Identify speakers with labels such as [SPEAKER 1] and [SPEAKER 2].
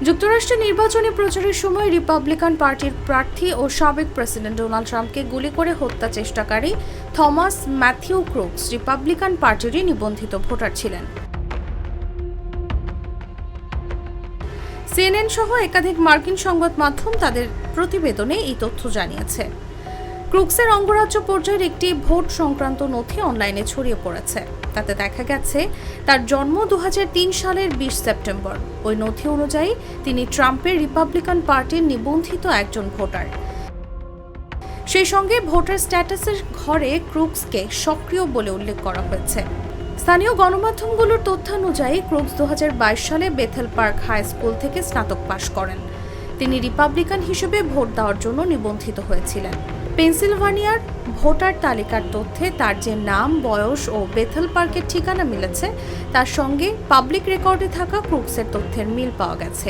[SPEAKER 1] যুক্তরাষ্ট্রে নির্বাচনী প্রচারের সময় রিপাবলিকান পার্টির প্রার্থী ও সাবেক প্রেসিডেন্ট ডোনাল্ড ট্রাম্পকে গুলি করে হত্যা চেষ্টাকারী থমাস ম্যাথিউ ক্রুকস রিপাবলিকান পার্টিরই নিবন্ধিত ভোটার ছিলেন। সিএনএন সহ একাধিক মার্কিন সংবাদ মাধ্যম তাদের প্রতিবেদনে এই তথ্য জানিয়েছে। ক্রুকসের অঙ্গরাজ্য পর্যায়ের একটি ভোট সংক্রান্ত নথি অনলাইনে ছড়িয়ে পড়েছে। তাতে দেখা গেছে তার জন্ম 2003 সালের 20 সেপ্টেম্বর। ওই নথি অনুযায়ী তিনি ট্রাম্পের রিপাবলিকান পার্টির নিবন্ধিত একজন ভোটার। সেই সঙ্গে ভোটার স্ট্যাটাসের ঘরে ক্রুকসকে সক্রিয় বলে উল্লেখ করা হয়েছে। স্থানীয় গণমাধ্যমগুলোর তথ্যানুযায়ী ক্রুকস 2022 সালে বেথেল পার্ক হাই স্কুল থেকে স্নাতক পাশ করেন। তিনি রিপাবলিকান হিসেবে ভোট দেওয়ার জন্য নিবন্ধিত হয়েছিলেন। পেনসিলভানিয়ার ভোটার তালিকার তথ্যে তার যে নাম, বয়স ও বেথেল পার্কের ঠিকানা মিলেছে, তার সঙ্গে পাবলিক রেকর্ডে থাকা ক্রুকসের তথ্যের মিল পাওয়া গেছে।